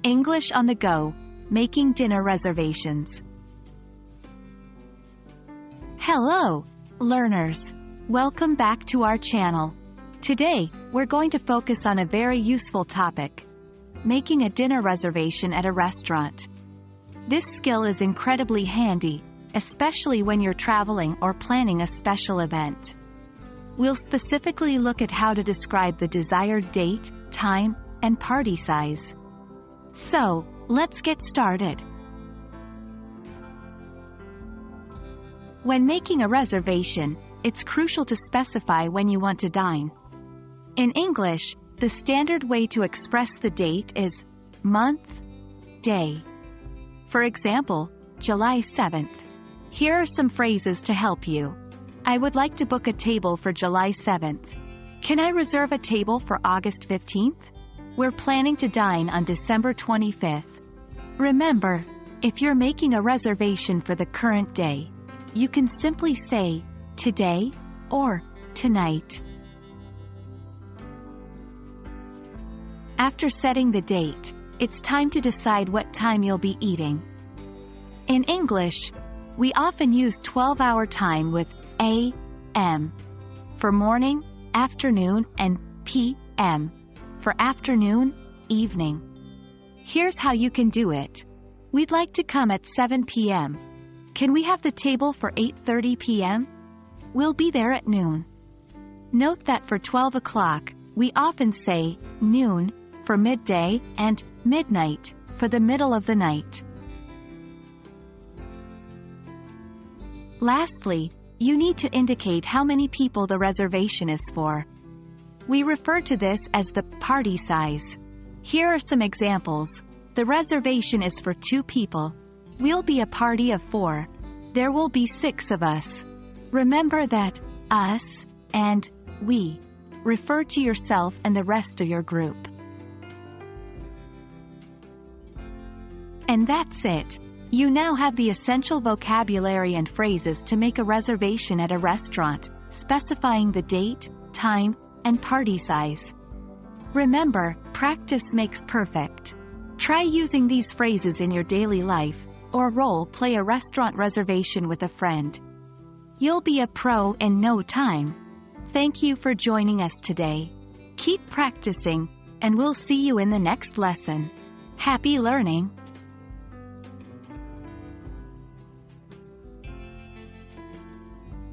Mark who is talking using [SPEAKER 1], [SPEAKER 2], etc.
[SPEAKER 1] English on the go, making dinner reservations. Hello, learners. Welcome back to our channel. Today, we're going to focus on a very useful topic: making a dinner reservation at a restaurant. This skill is incredibly handy, especially when you're traveling or planning a special event. We'll specifically look at how to describe the desired date, time, and party size. So, let's get started. When making a reservation, it's crucial to specify when you want to dine. In English, the standard way to express the date is month, day. For example, July 7th. Here are some phrases to help you. I would like to book a table for July 7th. Can I reserve a table for August 15th? We're planning to dine on December 25th. Remember, if you're making a reservation for the current day, you can simply say today or tonight. After setting the date, it's time to decide what time you'll be eating. In English, we often use 12-hour time with a.m. for morning, afternoon, and p.m. for afternoon, evening. Here's how you can do it. We'd like to come at 7 p.m. Can we have the table for 8:30 p.m.? We'll be there at noon. Note that for 12 o'clock, we often say noon for midday and midnight for the middle of the night. Lastly, you need to indicate how many people the reservation is for. We refer to this as the party size. Here are some examples. The reservation is for 2 people. We'll be a party of 4. There will be 6 of us. Remember that us and we refer to yourself and the rest of your group. And that's it. You now have the essential vocabulary and phrases to make a reservation at a restaurant, specifying the date, time, and party size. Remember, practice makes perfect. Try using these phrases in your daily life, or role-play a restaurant reservation with a friend. You'll be a pro in no time. Thank you for joining us today. Keep practicing, and we'll see you in the next lesson. Happy learning!